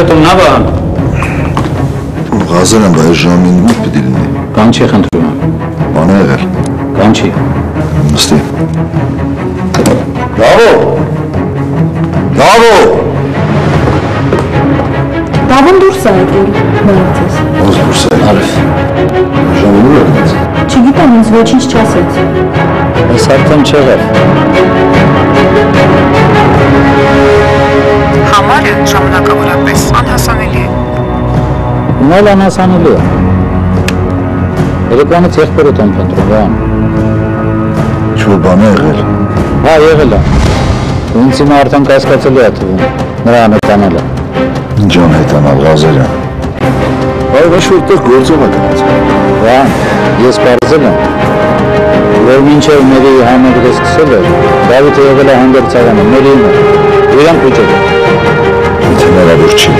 տունն ա Վահան։ Ղազարն բայց ժամին ուր պիտի լինի։ Կանչի խնդրում եմ։ Բան ա եղել։ Կանչի։ Նստի։ Դավո։ Դավոն դուրս ա եկել, մնացես։ Ոնց դուրս ա եկել։ Արև։ Ժամին ուր եկած։ Չգիտեմ, ինձ ոչինչ չասեց։ Այս արդեն չեղավ։ Համարը ժամանակավորապես անհասանելի է։ Ունալ անհասանելի է։ Երեկվանից եղբորդ եմ փնտրում, Վահան։ Ինչ-որ բան ա եղել։ Հա, եղել է։ Ինձ հիմա արդեն կասկածելի է թվում, նրա անհետանալը։ Ինչ անհետանալ, Ղազարյան։ Բայց ոչ որտեղ գործով ա գնաց։ Վահան, ես պարզել եմ, որ մինչև մերի համերգը սկսել էր, Դավիթը եղել է հանդերձարանը, մերի իմը, իրանք ուջել է։ Եթե հնարավոր չի։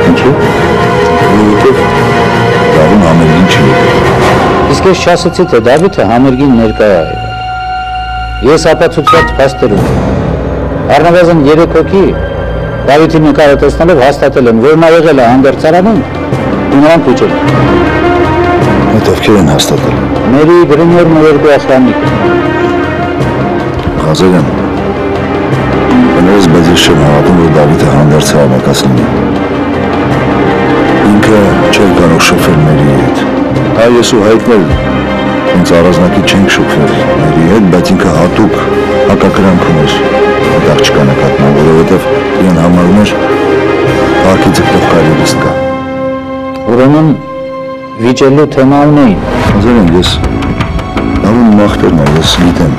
Ինչու՞։ Որովհետև Դավոն համերգին չի եկել։ Իսկ ես չասեցի, թե Դավիթը համերգին ներկա է եղել։ Ես ապացուցված փաստեր ունեմ։ Առնվազն 3 հոգի Դավիթի նկարը տեսնելով հաստատել են, որ նա եղել է հանդերձարանում ու նրանք ուջել։ Այդ ովքեր են հաստատել։ Մերի, Գրինյորն ու 2 ախրաննիկը։ Ղազարյան, բնորոշ բայց ես չեմ հավատում, որ Դավիթը հանդերձարանեկաց լինի։ Ինքը չէր կարող շփվել մերի հետ։ Այ ես ու Հայկն էլ ինձ առանձնակի չենք շփվել մերի հետ, բայց ինքը հատուկ հակակրանք ուներ այդ աղջկա նկատմամբ, որովհետև իրեն համարում էր փառքի ձգտող կարիերիստկա։ Ուրեմն վիճելու թեմա ունեին։ Ղազարյան, ես Դավոն մախտերն է, ես գիտեմ,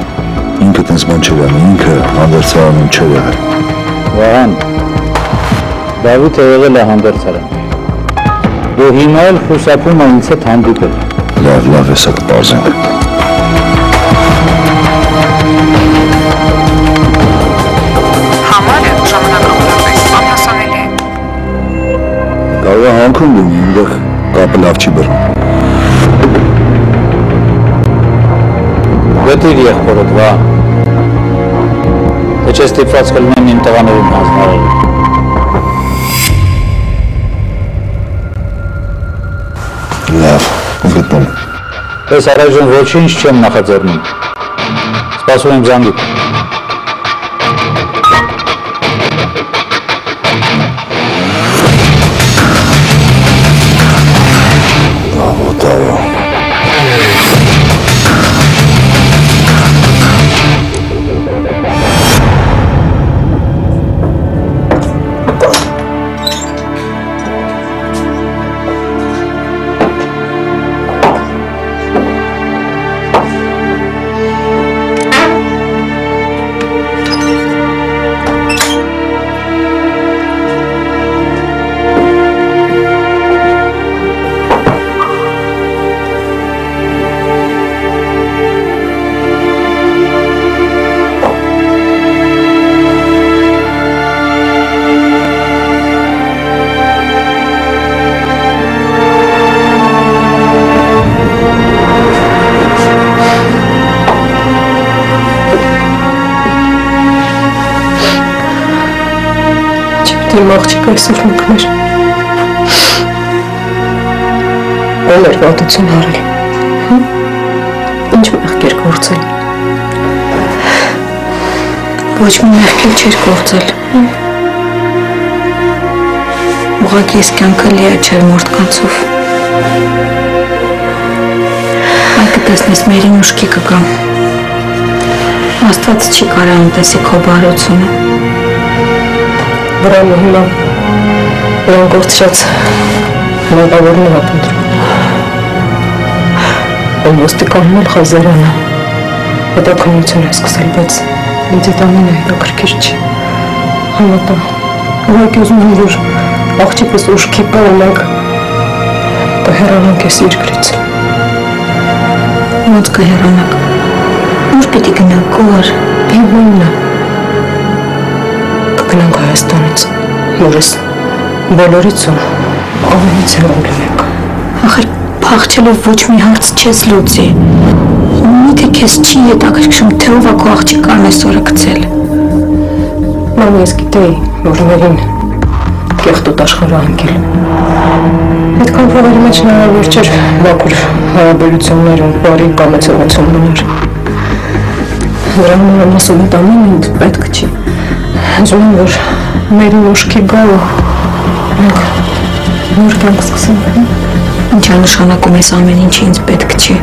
ինքը տենց բան չէր անի, ինքը հանդերձարանում չէր եղել։ Վահան, Դավիթը եղել է հանդերձարան։ Դու հիմա էլ խուսափում է ինձ հետ հանդիպել։ Լավ, հեսա կպարզենք։ Համարը ժամանակավորապես անհասանելի է։ Կարող է հանքում լինի, այնտեղ կապը լավ չի բռնում։ Գտիր եղբորդ, Վահան։ Թե չես ստիպված կլինեմ իմ տղաներին հանձնարարել։ Լավ, գտնում։ Ես առայժմ ոչինչ չեմ նախաձեռնում։ Սպասում եմ զանգիդ։ Դավո։ Իմ աղջիկ այսօր մկներ։ Ո՞ն էր վատություն արել։ Ինչ մեղքեր գործել։ Ոչ մի մեղքեր չէր գործել։ Ուղղակի ես կյանքը լի է չէր մարդկանցով։ Այ կտեսնես մերին ուշքի կգամ։ Աստված չի կարա անտեսի քո բարությունը։ Վրան ու հիմա նրան գործրած հնագավորն է ապնդրում։ Այն ոստիկանն էլ Ղազարյանը հետաքննություն է սկսել, բայց ինձ այդ ամենը հետաքրքիր չի։ Համատա, ուղղակի ուզում եմ, որ աղջիկս ուշքի պարանակ կհեռանանք ես երկրից։ Ոնց կհեռանանք։ Ուր պիտի գնանք, կողար։ Բիբույնը։ Կգնանք Հայաստանից, հորս, բոլորից ու ավելից հեռու լինենք։ Ախր փախչելով ոչ մի հարց չես լուծի։ Միթե քեզ չի հետաքրքրում, թե ով է քո աղջիկան այսօրը գցել։ Մամ, ես գիտեի, որ մերին կեղտոտ աշխարհը անկել։ Այդքան փողերի մեջ հնարավոր չէր վակուր հարաբերություններ ու բարի կամեցողություն մներ։ Դրա համար մասովիտ ամեն ինձ պետք չի։ Ուզում եմ, որ մեր ուշքի գա ու մենք նոր կյանք սկսենք։ Ինչ է նշանակում այս ամեն ինչը ինձ պետք չի։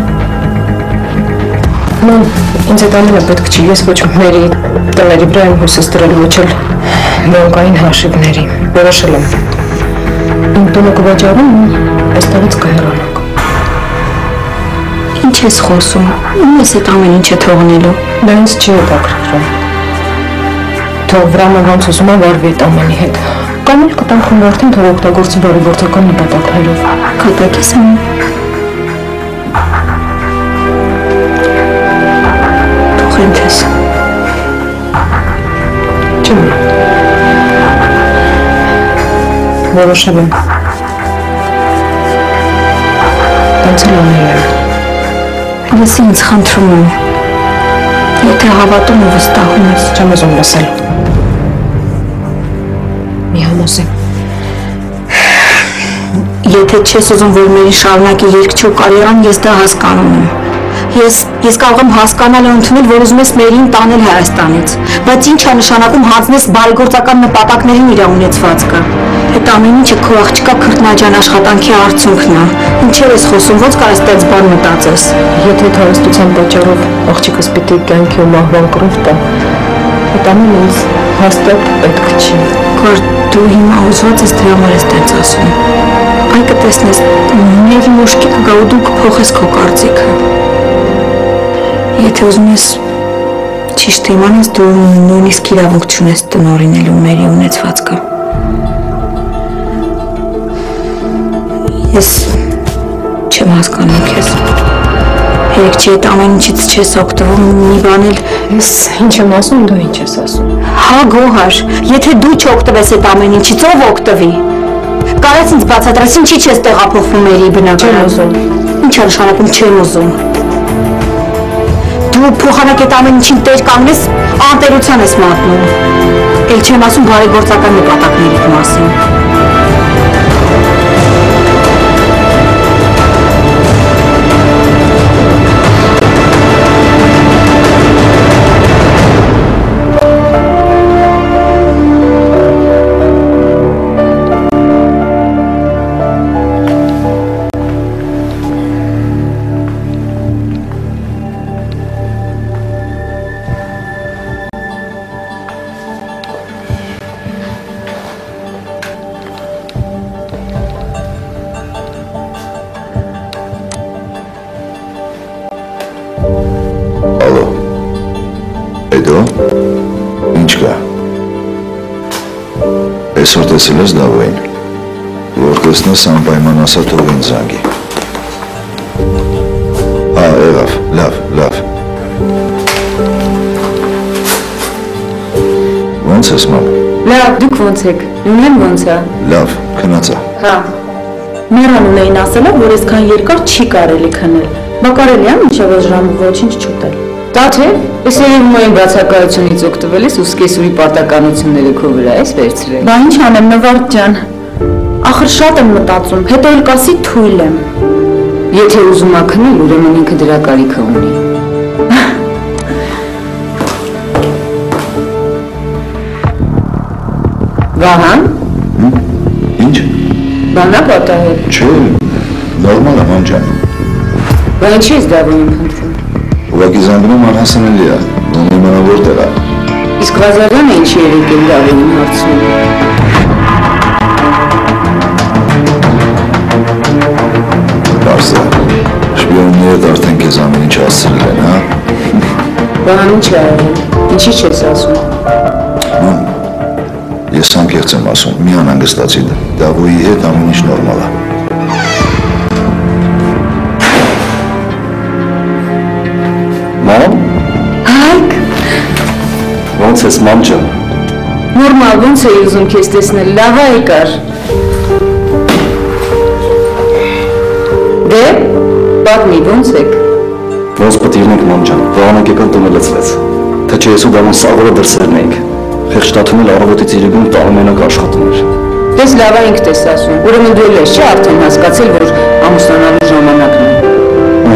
Ինձ այդ ամենը պետք չի, ես ոչ մերի տների վրա եմ հույսս դրել, ոչ էլ բանկային հաշիվների, որոշել եմ։ Իմ տունը կվաճառեմ ու այստեղից կհեռանանք։ Ինչ ես խոսում, ում ես այդ ամեն ինչը թողնելու։ Դա ինձ չի հետաքրքրում։ Թող Վրամը ոնց ուզում է վարվի այդ ամենի հետ։ Կամ էլ կտանք ու մարդին թող օգտագործի բարեգործական նպատակներով։ Կատակես եմ։ Թողեմ քեզ։ Չեմ։ Որոշել եմ։ Տենց էլ անել եմ։ Ես ինձ խնդրում եմ։ Եթե հավատում ու վստահում ես։ Չեմ ուզում լսել։ Մի համոզեմ։ Եթե չես ուզում, որ մերի շարունակի երկչու կարիերան, ես դա հասկանում եմ։ Ես կարող եմ հասկանալ ու ընդունել, որ ուզում ես մերին տանել Հայաստանից, բայց ինչ է նշանակում հանձնես բարեգործական նպատակներին իր ունեցվածքը։ Այդ ամեն ինչը քո աղջկա քրտնաջան աշխատանքի արդյունքն է։ Ինչեր ես խոսում, ոնց կարես այդպես բան մտածես։ Եթե հարստության պատճառով աղջիկս պիտի կյանքի ու մահվան կռիվ տա, այդ ամենը ինձ հաստատ պետք չի։ Որ դու հիմա ուզված ես դրա համար ես տենց ասում։ Այ կտեսնես, մերի մուշկի կգա ու դու կփոխես քո կարծիքը։ Եթե ուզում ես ճիշտ իմանաս, դու նույնիսկ իրավունք չունես տնօրինելու մերի ունեցվածքը։ Ես չեմ հասկանում քեզ։ Երեք չի այդ ամեն ինչից չես օգտվում, մի բան էլ։ Ես ինչ եմ ասում, դու ինչ ես ասում։ Հա գոհար, եթե դու չօգտվես այդ ամեն ինչից, ով օգտվի։ Կարես ինձ բացատրես, ինչի չես տեղափոխվում մերի բնակարան։ Չեմ ուզում։ Ինչ է նշանակում չեմ ուզում։ Դու փոխանակ այդ ամեն ինչին տեր կանգնես, անտերության ես մատնում։ Էլ չեմ ասում բարեգործական նպատակների մասին։ Այսօր տեսել ես Դավոյին, որ տեսնես անպայման ասա թող ինձ զանգի։ Հա, եղավ, լավ։ Ոնց ես մամ։ Լավ, դուք ոնց եք, նույնն ոնց է։ Լավ, քնացա։ Հա։ Մերան ունեին ասել, որ այսքան երկար չի կարելի քնել։ Բա կարելի է մինչև այս ժամը ոչինչ չուտել։ Դա թե, ես երևում այն բացակայությունից օգտվելիս ու սկեսուրի պարտականությունները քո վրա ես վերցրել։ Բա ինչ անեմ, Նվարդ ջան։ Ախր շատ եմ մտածում, հետո էլ կասի թույլ եմ։ Եթե ուզում ա քնել, ուրեմն ինքը դրա կարիքը ունի։ Վահան։ Ինչ։ Բանա պատահել։ Չէ, նորմալ է ման ջան։ Բա ինչի ես Դավոյին փնտրում։ Ուղղակի զանգնում անհասանելի է, ոնց իմանա որտեղ է։ Իսկ Ղազարյանը ինչի էր եկել Դավոյին հարցնում։ Բարսա, շպիոնները արդեն քեզ ամեն ինչ հասցրել են, հա։ Բան ինչ է արել, ինչի չես ասում։ Ես անկեղծ եմ ասում, մի անհանգստացի Դավոյի հետ ամեն ինչ նորմալ է։ Մամ։ Հայկ։ Ոնց ես մամ ջան։ Նորմալ, ոնց էի ուզում քեզ տեսնել, լավ է եկար։ Դե, պատմի, ոնց եք։ Ոնց պետք իրենք մամ ջան, վահանակեկան տունը լցվեց։ Թե չէ ես ու Դավոն սաղորը դրսերն էինք։ Խեղճ տաթունել առավոտից իրեգում տանը մենակ աշխատում էր։ Դե Դες լավ է ինքդ ես ասում, ուրեմն դու ես չի արդեն հասկացել, որ ամուսնանալու ժամանակն է։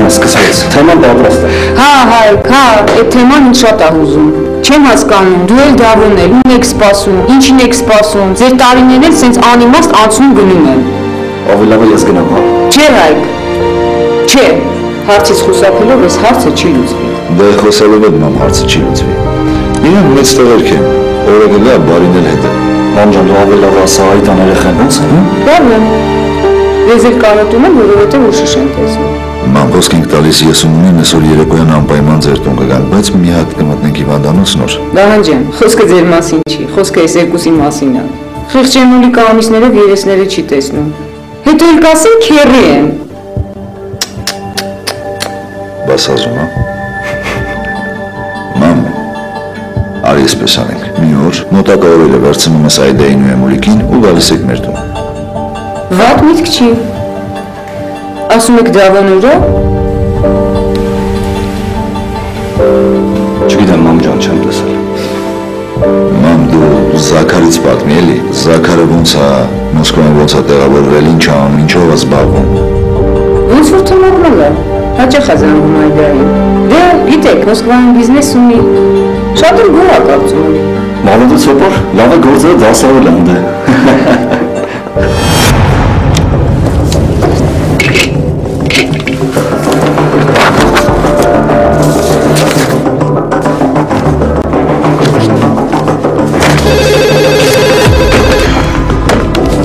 Սկսեց, թեման պատրաստ է։ Հա, Հայկ, հա, այդ թեման ինձ շատ է հուզում։ Չեմ հասկանում, դու էլ դավոն էլ, ուն եք սպասում, ինչին եք սպասում, ձեր տարիներն էլ սենց անիմաստ անցնում գնում են։ Ավելի լավ է ես գնամ, հա։ Չէ, Հայկ, չէ, հարցից խուսափելով ես հարցը չի լուծվի։ Դե խոսելով եմ մամ հարցը չի լուծվի։ Իրեն մեծ տղերք են, օրը գնա բարին էլ հետ է։ Մամ ջան, դու ավելի լավ ասա այդ աներեխեն ոնց է, հա։ Լավ եմ, ես էլ կարոտում եմ, որովհետև ուշիշ եմ տեսնում։ Ման խոսք ենք տալիս ես ու ունեն այսօր երեկոյան անպայման ձեր տուն կգանք, բայց մի հատ կմտնենք հիվանդանոց նոր։ Վահան ջան, խոսքը ձեր մասին չի, խոսքը այս երկուսի մասին է։ Խիղճ Էմոլի կանոնիցներով երեսները չի տեսնում։ Հետո էլ կասեն քերի են։ Բաս ասում, հա։ Մամ, արի այսպես անենք, մի օր մոտակա օրերը վերցնում ես Այդային ու Էմոլիկին ու գալիս եք մեր տուն։ Վատ միտք չի։ Ասում եք դավոն ուրա։ Չգիտեմ, մամ ջան, չեմ տեսել։ Մամ, դու Զաքարից պատմի էլի, Զաքարը ոնց է, Մոսկվայում ոնց է տեղավորվել, ինչ անում, ինչով է զբաղվում։ Ոնց որ թմորմալ է, հաճախ է զանգում Այդային։ Դե, գիտեք, Մոսկվայում բիզնես ունի, շատ էլ գոհ է կարծում։ Մալոդից հոպար, լավ է գործը դասավորել են դե։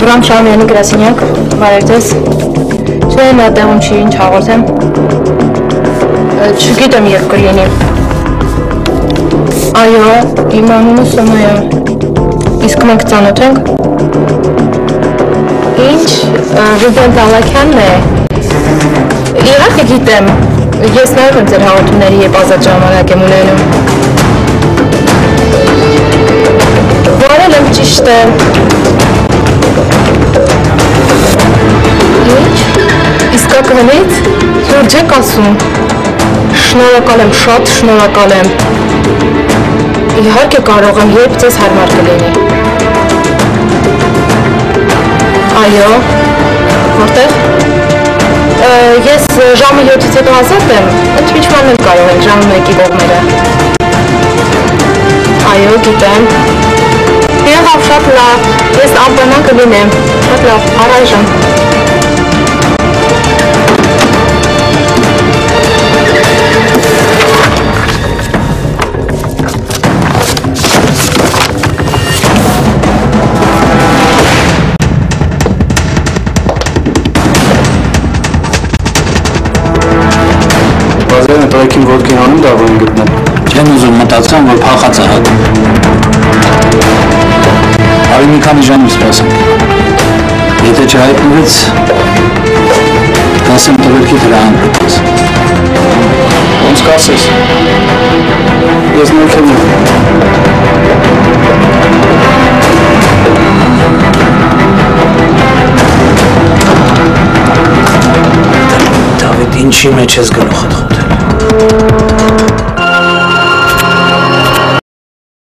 Դուրան Շահումյանի գրասենյակ, բարև ձեզ։ Չէ, նա տեղում չի, ինչ հաղորդեմ։ Չգիտեմ երբ կլինի։ Այո, իմ անունը Սոնա է։ Իսկ մենք ծանոթ ենք։ Ինչ, Ռուբեն Դալաքյանն է։ Իհարկե գիտեմ, ես նաև եմ ձեր հաղորդումների երբ ազատ ժամանակ եմ ունենում։ Բարել եմ, ճիշտ է։ Ինչ, իսկականից, որ չեք ասում, շնորհակալ եմ, շատ շնորհակալ եմ, իհարկե կարող եմ, երբ ձեզ հարմար կլինի, այո, որտեղ, ես ժամը 7-ից հետո ազատ եմ, ընդմիջման էլ կարող եմ ժամը 1-ի կողմերը, այո, գիտեմ, եղավ շատ լավ, ես անպայման կլինեմ, շատ լավ, առայժմ Բազարն է տղեկին ոտքին անում դավոն գտնել։ Չեմ ուզում մտածեմ, որ փախած է հատ։ Արի մի քանի ժամ սպասենք։ Եթե չհայտնվեց, կասեմ տղերքի դրա անպետես։ Ոնց կասես։ Ես ներքել եմ։ Դավիթ, ինչի մեջ ես գլուխդ խոթել։